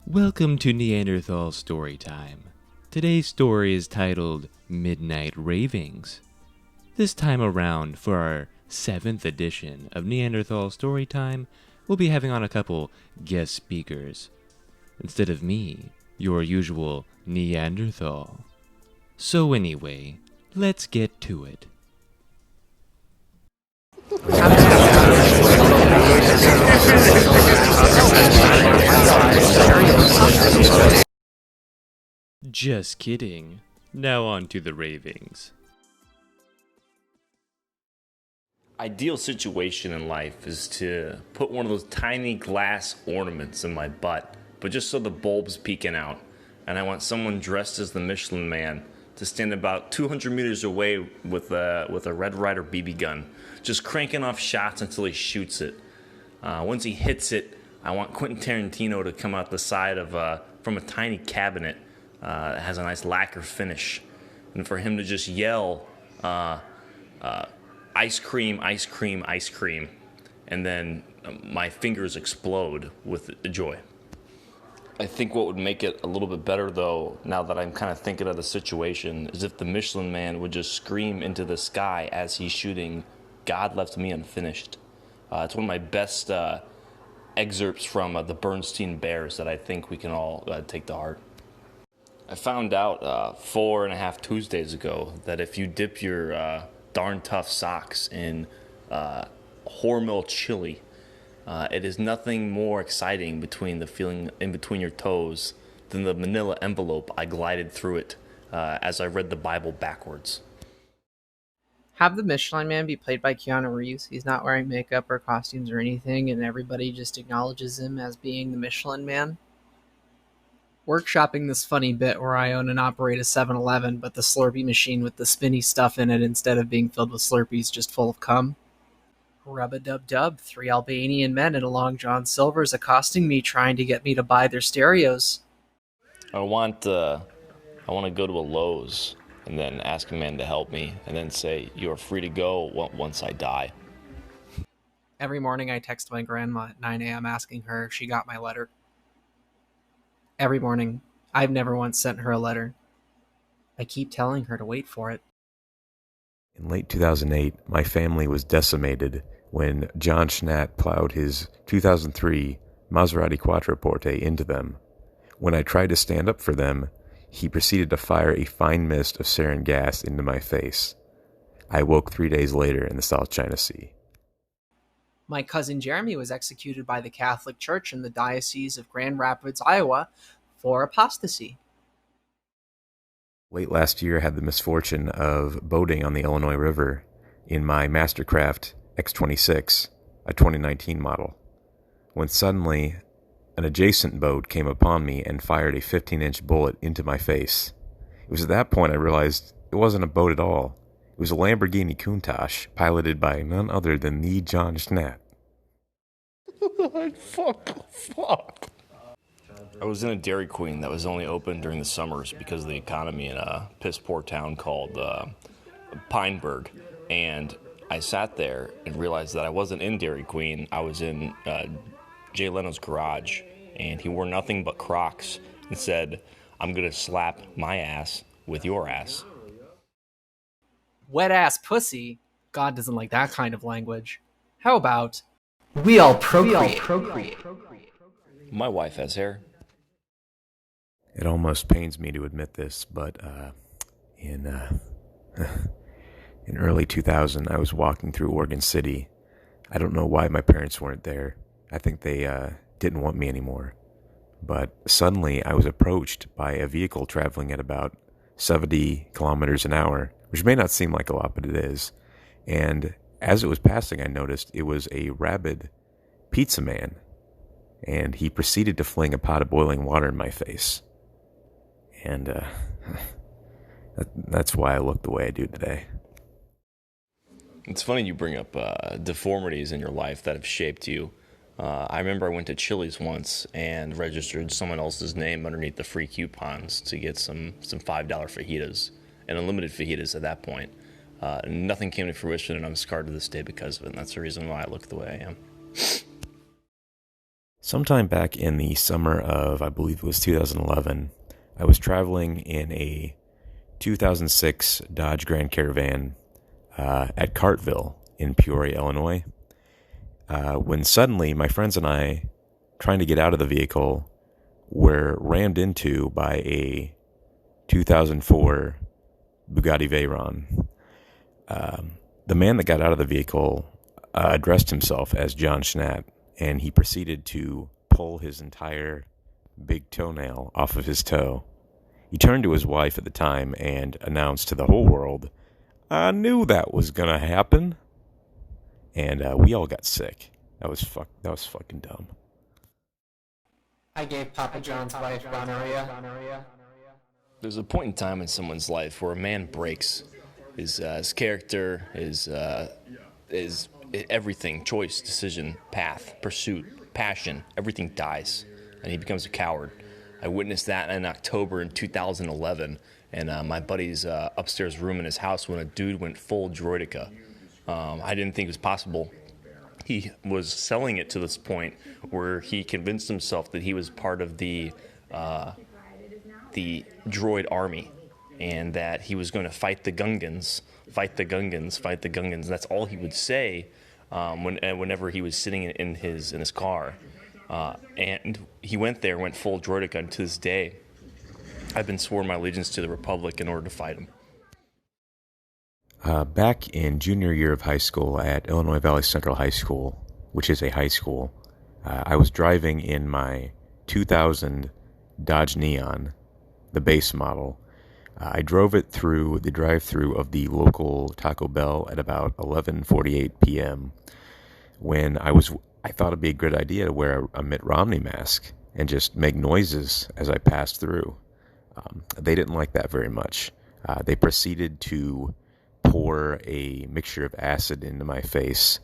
Welcome to Neanderthal Storytime. Today's story is titled Midnight Ravings. This time around, for our 7th edition of Neanderthal Storytime, we'll be having on a couple guest speakers. Instead of me, your usual Neanderthal. So anyway, let's get to it. Just kidding. Now on to the ravings. Ideal situation in life is to put one of those tiny glass ornaments in my butt, but just so the bulb's peeking out. And I want someone dressed as the Michelin Man to stand about 200 meters away with a Red Ryder BB gun, just cranking off shots until he shoots it. Once he hits it, I want Quentin Tarantino to come out the side of from a tiny cabinet that has a nice lacquer finish, and for him to just yell, ice cream, ice cream, ice cream, and then my fingers explode with joy. I think what would make it a little bit better, though, now that I'm kind of thinking of the situation, is if the Michelin Man would just scream into the sky as he's shooting, "God left me unfinished." It's one of my best excerpts from the Bernstein Bears that I think we can all take to heart. I found out 4.5 Tuesdays ago that if you dip your darn tough socks in Hormel chili, it is nothing more exciting between the feeling in between your toes than the manila envelope I glided through it as I read the Bible backwards. Have the Michelin Man be played by Keanu Reeves. He's not wearing makeup or costumes or anything, and everybody just acknowledges him as being the Michelin Man. Workshopping this funny bit where I own and operate a 7-Eleven, but the Slurpee machine with the spinny stuff in it instead of being filled with Slurpees just full of cum. Rub-a-dub-dub, 3 Albanian men in a Long John Silver's accosting me trying to get me to buy their stereos. I want to go to a Lowe's and then ask a man to help me and then say, "You are free to go once I die." Every morning I text my grandma at 9 a.m. asking her if she got my letter. Every morning. I've never once sent her a letter. I keep telling her to wait for it. In late 2008, my family was decimated when John Schnatt plowed his 2003 Maserati Quattroporte into them. When I tried to stand up for them, he proceeded to fire a fine mist of sarin gas into my face. I woke 3 days later in the South China Sea. My cousin Jeremy was executed by the Catholic Church in the Diocese of Grand Rapids, Iowa, for apostasy. Late last year, I had the misfortune of boating on the Illinois River in my Mastercraft X26, a 2019 model, when suddenly an adjacent boat came upon me and fired a 15-inch bullet into my face. It was at that point I realized it wasn't a boat at all. It was a Lamborghini Countach, piloted by none other than the John Schnatt. Fuck. I was in a Dairy Queen that was only open during the summers because of the economy in a piss-poor town called Pineburg. And I sat there and realized that I wasn't in Dairy Queen. I was in Jay Leno's garage, and he wore nothing but Crocs and said, "I'm going to slap my ass with your ass." Wet ass pussy? God doesn't like that kind of language. How about, we all procreate. My wife has hair. It almost pains me to admit this, but in early 2000, I was walking through Oregon City. I don't know why my parents weren't there. I think they didn't want me anymore. But suddenly, I was approached by a vehicle traveling at about 70 kilometers an hour, which may not seem like a lot, but it is. And as it was passing, I noticed it was a rabid pizza man, and he proceeded to fling a pot of boiling water in my face. And that's why I look the way I do today. It's funny you bring up deformities in your life that have shaped you. I remember I went to Chili's once and registered someone else's name underneath the free coupons to get some $5 fajitas, and unlimited fajitas at that point. Nothing came to fruition, and I'm scarred to this day because of it, and that's the reason why I look the way I am. Sometime back in the summer of, I believe it was 2011, I was traveling in a 2006 Dodge Grand Caravan at Cartville in Peoria, Illinois, when suddenly my friends and I, trying to get out of the vehicle, were rammed into by a 2004 Bugatti Veyron. The man that got out of the vehicle addressed himself as John Schnatt, and he proceeded to pull his entire big toenail off of his toe. He turned to his wife at the time and announced to the whole world, "I knew that was gonna happen." And we all got sick. That was fucking dumb. I gave Papa John's wife gonorrhea. There's a point in time in someone's life where a man breaks his character, his everything, choice, decision, path, pursuit, passion, everything dies, and he becomes a coward. I witnessed that in October in 2011, and my buddy's upstairs room in his house when a dude went full droidica. I didn't think it was possible. He was selling it to this point where he convinced himself that he was part of the droid army, and that he was going to fight the Gungans. That's all he would say whenever he was sitting in his car. And he went full droidica, and to this day, I've been sworn my allegiance to the Republic in order to fight him. Back in junior year of high school at Illinois Valley Central High School, which is a high school, I was driving in my 2000 Dodge Neon, the base model. I drove it through the drive-thru of the local Taco Bell at about 11:48 p.m. when I thought it'd be a good idea to wear a Mitt Romney mask and just make noises as I passed through. They didn't like that very much. They proceeded to pour a mixture of acid into my face,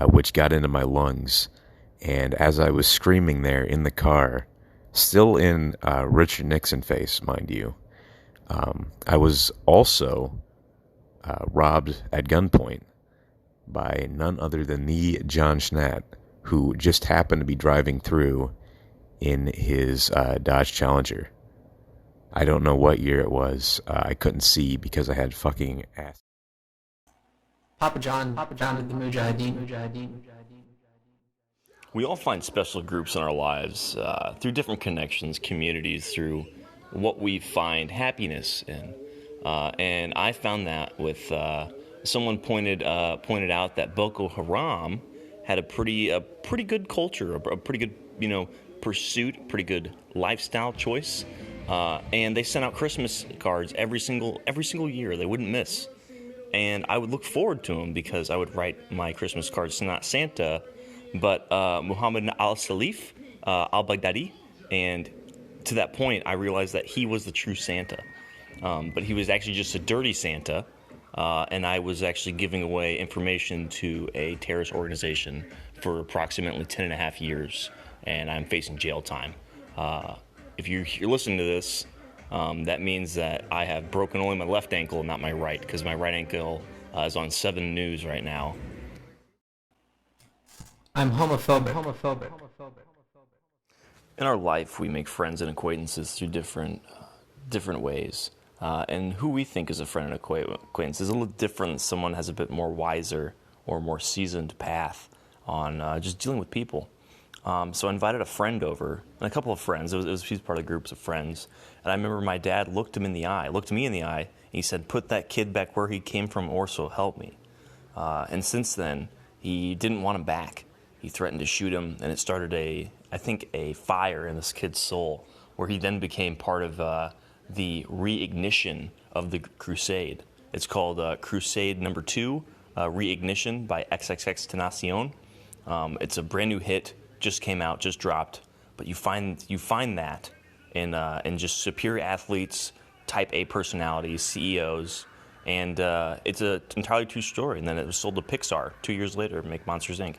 which got into my lungs. And as I was screaming there in the car, still in Richard Nixon face, mind you, I was also robbed at gunpoint by none other than the John Schnatt, who just happened to be driving through in his Dodge Challenger. I don't know what year it was. I couldn't see because I had fucking ass. Papa John founded the Mujahideen. We all find special groups in our lives through different connections, communities, through what we find happiness in. And I found that with someone pointed out that Boko Haram had a pretty good culture, a pretty good pursuit, pretty good lifestyle choice, and they sent out Christmas cards every single year. They wouldn't miss. And I would look forward to them because I would write my Christmas cards to not Santa, but Muhammad al-Salif al-Baghdadi. And to that point, I realized that he was the true Santa. But he was actually just a dirty Santa, and I was actually giving away information to a terrorist organization for approximately 10 and a half years, and I'm facing jail time. If you're listening to this, that means that I have broken only my left ankle and not my right, because my right ankle is on 7 News right now. I'm homophobic. In our life, we make friends and acquaintances through different ways. And who we think is a friend and acquaintance is a little different. Someone has a bit more wiser or more seasoned path on just dealing with people. So I invited a friend over, and a couple of friends. He's part of groups of friends. And I remember my dad looked me in the eye, and he said, "Put that kid back where he came from, or so help me." And since then, he didn't want him back. He threatened to shoot him, and it started a fire in this kid's soul, where he then became part of the reignition of the crusade. It's called Crusade Number 2, Reignition by XXXTentacion. It's a brand new hit, just came out, just dropped. But you find that in just superior athletes, type A personalities, CEOs, and it's an entirely true story. And then it was sold to Pixar 2 years later to make Monsters, Inc.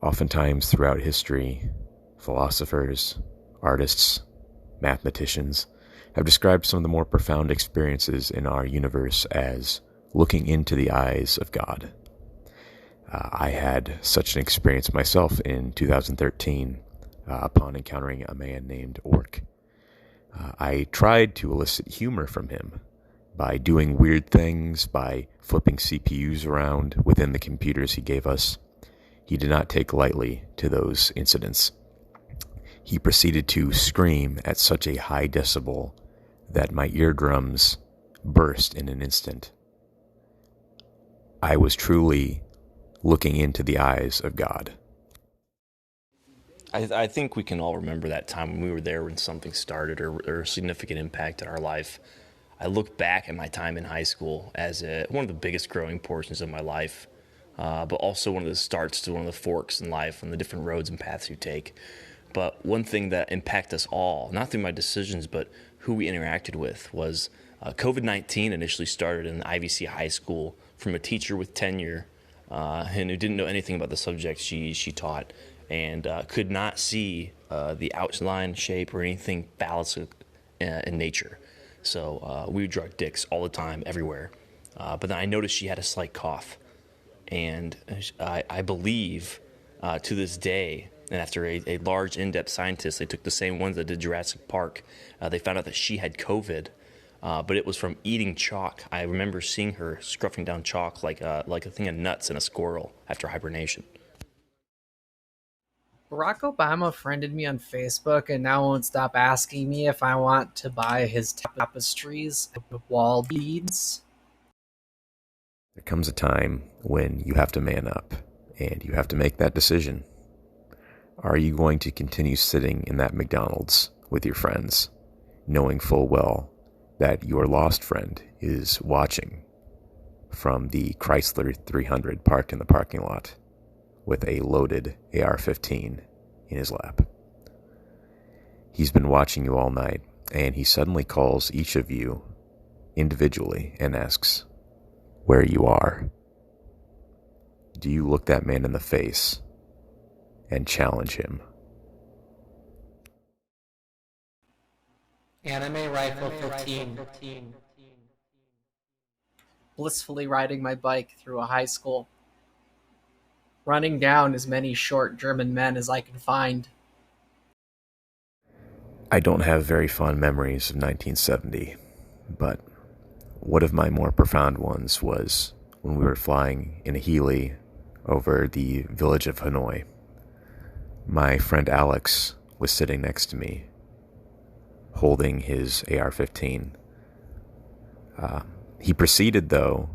Oftentimes throughout history, philosophers, artists, mathematicians have described some of the more profound experiences in our universe as looking into the eyes of God. I had such an experience myself in 2013 upon encountering a man named Orc. I tried to elicit humor from him by doing weird things, by flipping CPUs around within the computers he gave us. He did not take lightly to those incidents. He proceeded to scream at such a high decibel that my eardrums burst in an instant. I was truly looking into the eyes of God. I think we can all remember that time when we were there when something started or a significant impact in our life. I look back at my time in high school as one of the biggest growing portions of my life, but also one of the starts to one of the forks in life and the different roads and paths you take. But one thing that impacted us all, not through my decisions, but who we interacted with, was COVID-19 initially started in IVC High School from a teacher with tenure and who didn't know anything about the subject she taught and could not see the outline, shape, or anything phallic in nature. So we would draw dicks all the time, everywhere. But then I noticed she had a slight cough. And I believe to this day, and after a large in-depth scientist, they took the same ones that did Jurassic Park, they found out that she had COVID, but it was from eating chalk. I remember seeing her scruffing down chalk like a thing of nuts in a squirrel after hibernation. Barack Obama friended me on Facebook and now won't stop asking me if I want to buy his tapestries and wall beads. There comes a time when you have to man up, and you have to make that decision. Are you going to continue sitting in that McDonald's with your friends, knowing full well that your lost friend is watching from the Chrysler 300 parked in the parking lot with a loaded AR-15 in his lap? He's been watching you all night, and he suddenly calls each of you individually and asks where you are. Do you look that man in the face and challenge him? Anime Rifle 15. Blissfully riding my bike through a high school, running down as many short German men as I could find. I don't have very fond memories of 1970, but one of my more profound ones was when we were flying in a Healy over the village of Hanoi. My friend Alex was sitting next to me, holding his AR-15. He proceeded, though,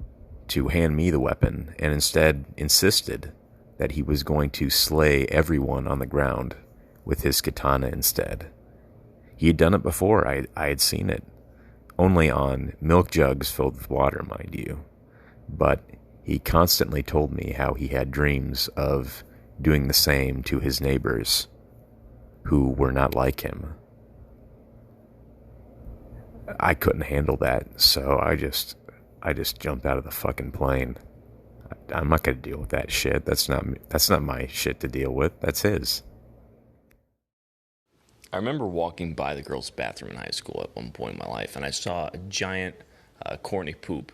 to hand me the weapon and instead insisted that he was going to slay everyone on the ground with his katana instead. He had done it before. I had seen it, only on milk jugs filled with water, mind you. But he constantly told me how he had dreams of doing the same to his neighbors who were not like him. I couldn't handle that, so I just jumped out of the fucking plane. I'm not going to deal with that shit. That's not my shit to deal with. That's his. I remember walking by the girls' bathroom in high school at one point in my life, and I saw a giant corny poop.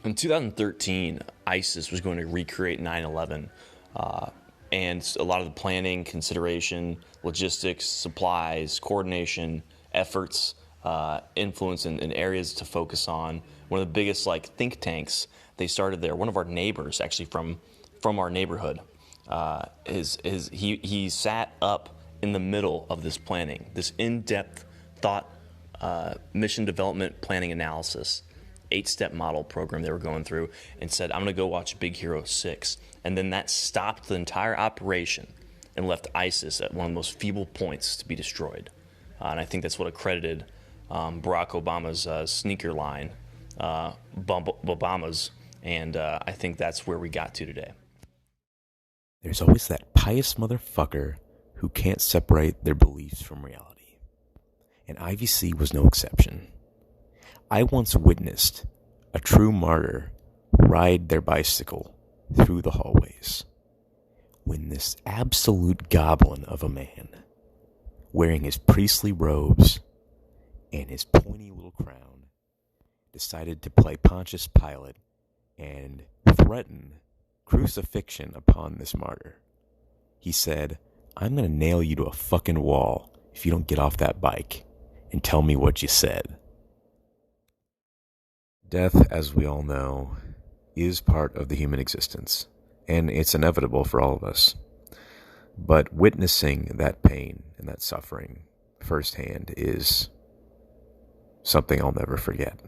In 2013, ISIS was going to recreate 9/11, and a lot of the planning, consideration, logistics, supplies, coordination, efforts, influence, and areas to focus on. One of the biggest think tanks they started there. One of our neighbors, actually from our neighborhood, he sat up in the middle of this planning, this in-depth thought, mission development planning analysis, 8-step model program they were going through, and said, I'm going to go watch Big Hero 6. And then that stopped the entire operation and left ISIS at one of the most feeble points to be destroyed. And I think that's what accredited Barack Obama's sneaker line, Obama's, and I think that's where we got to today. There's always that pious motherfucker who can't separate their beliefs from reality. And IVC was no exception. I once witnessed a true martyr ride their bicycle through the hallways when this absolute goblin of a man, wearing his priestly robes and his pointy little crown, decided to play Pontius Pilate and threaten crucifixion upon this martyr. He said, "I'm going to nail you to a fucking wall if you don't get off that bike and tell me what you said." Death, as we all know, is part of the human existence, and it's inevitable for all of us. But witnessing that pain and that suffering firsthand is something I'll never forget.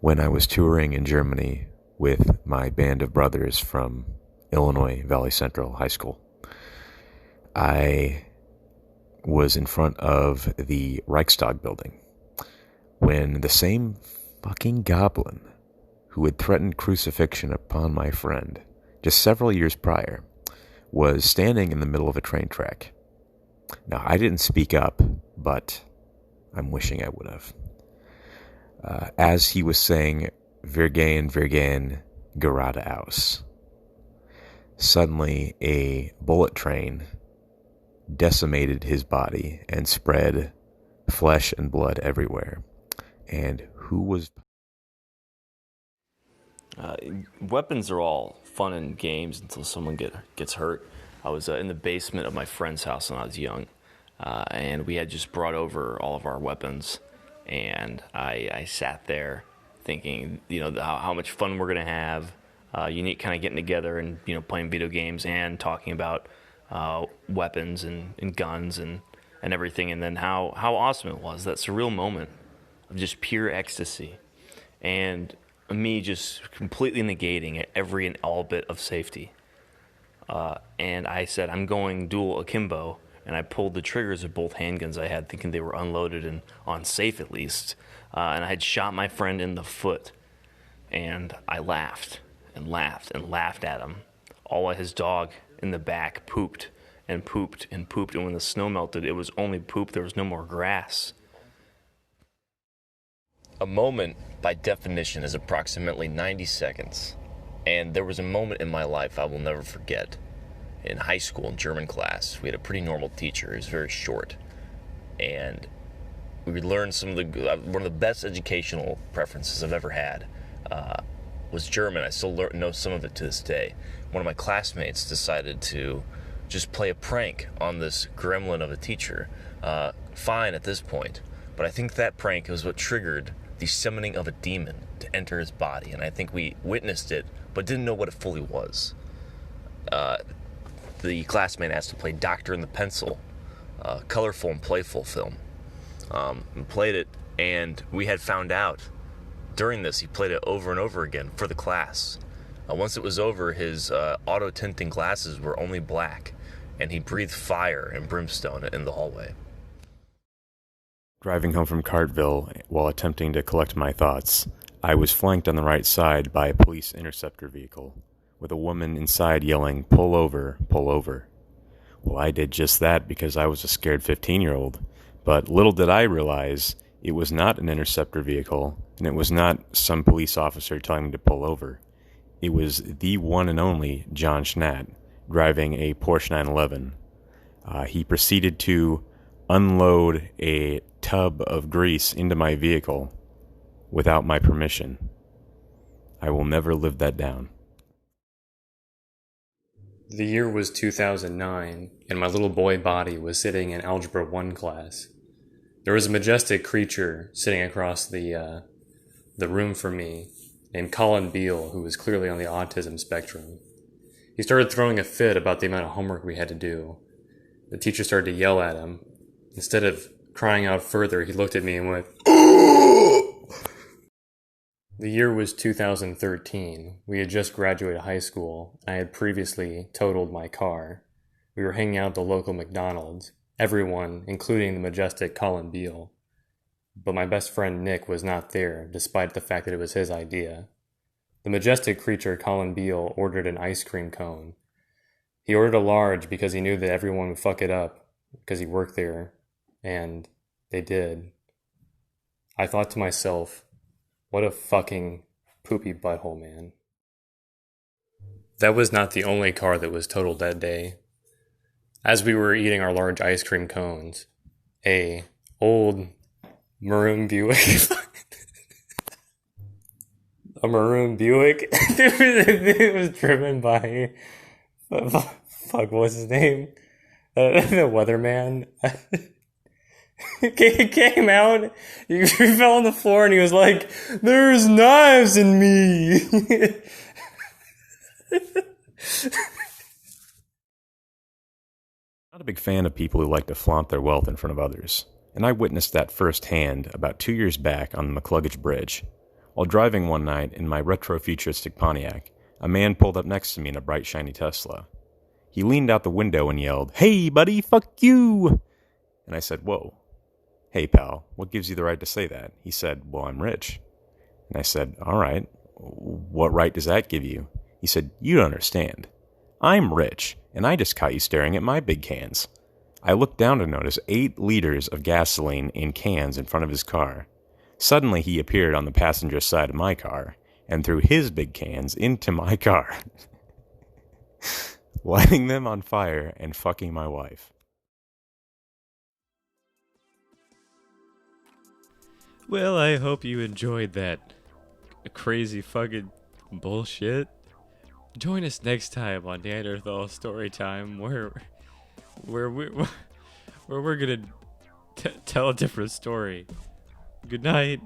When I was touring in Germany with my band of brothers from Illinois Valley Central High School, I was in front of the Reichstag building when the same fucking goblin who had threatened crucifixion upon my friend just several years prior was standing in the middle of a train track. Now, I didn't speak up, but I'm wishing I would have. As he was saying, "Wir gehen geradeaus," suddenly a bullet train decimated his body and spread flesh and blood everywhere. And who was... Weapons are all fun and games until someone gets hurt. I was in the basement of my friend's house when I was young, and we had just brought over all of our weapons, and I sat there thinking, how much fun we're going to have, unique kind of getting together and, playing video games and talking about weapons and guns and everything, and then how awesome it was, that surreal moment of just pure ecstasy, and me just completely negating every and all bit of safety. And I said, "I'm going dual akimbo," and I pulled the triggers of both handguns I had, thinking they were unloaded and on safe at least. And I had shot my friend in the foot, and I laughed and laughed and laughed at him. All while his dog in the back pooped and pooped and pooped, and when the snow melted, it was only poop. There was no more grass. A moment, by definition, is approximately 90 seconds. And there was a moment in my life I will never forget. In high school, in German class, we had a pretty normal teacher. He was very short. And we learned one of the best educational preferences I've ever had was German. I still know some of it to this day. One of my classmates decided to just play a prank on this gremlin of a teacher. Fine at this point. But I think that prank was what triggered the summoning of a demon to enter his body, and I think we witnessed it, but didn't know what it fully was. The classmate asked to play Doctor and the Pencil, colorful and playful film. And played it, and we had found out during this, he played it over and over again for the class. Once it was over, his auto-tinting glasses were only black, and he breathed fire and brimstone in the hallway. Driving home from Cartville while attempting to collect my thoughts, I was flanked on the right side by a police interceptor vehicle, with a woman inside yelling, "Pull over, pull over." Well, I did just that because I was a scared 15-year-old, but little did I realize it was not an interceptor vehicle, and it was not some police officer telling me to pull over. It was the one and only John Schnatt, driving a Porsche 911. He proceeded to unload a tub of grease into my vehicle without my permission. I will never live that down. The year was 2009, and my little boy body was sitting in Algebra 1 class. There was a majestic creature sitting across the room from me named Colin Beale, who was clearly on the autism spectrum. He started throwing a fit about the amount of homework we had to do. The teacher started to yell at him. Instead of crying out further, he looked at me and went, "Oh!" The year was 2013. We had just graduated high school. I had previously totaled my car. We were hanging out at the local McDonald's. Everyone, including the majestic Colin Beale. But my best friend Nick was not there, despite the fact that it was his idea. The majestic creature Colin Beale ordered an ice cream cone. He ordered a large because he knew that everyone would fuck it up, because he worked there. And they did. I thought to myself, what a fucking poopy butthole, man. That was not the only car that was totaled that day. As we were eating our large ice cream cones, a old maroon Buick a maroon Buick. It was driven by, fuck, what was his name? The weatherman. He came out, he fell on the floor, and he was like, "There's knives in me." Not a big fan of people who like to flaunt their wealth in front of others, and I witnessed that firsthand about 2 years back on the McCluggage Bridge. While driving one night in my retro-futuristic Pontiac, a man pulled up next to me in a bright, shiny Tesla. He leaned out the window and yelled, "Hey, buddy, fuck you!" And I said, "Whoa. Hey, pal, what gives you the right to say that?" He said, "Well, I'm rich." And I said, "All right, what right does that give you?" He said, "You don't understand. I'm rich, and I just caught you staring at my big cans." I looked down to notice 8 liters of gasoline in cans in front of his car. Suddenly, he appeared on the passenger side of my car and threw his big cans into my car, lighting them on fire and fucking my wife. Well, I hope you enjoyed that crazy fucking bullshit. Join us next time on Neanderthal Storytime, where we're gonna tell a different story. Good night.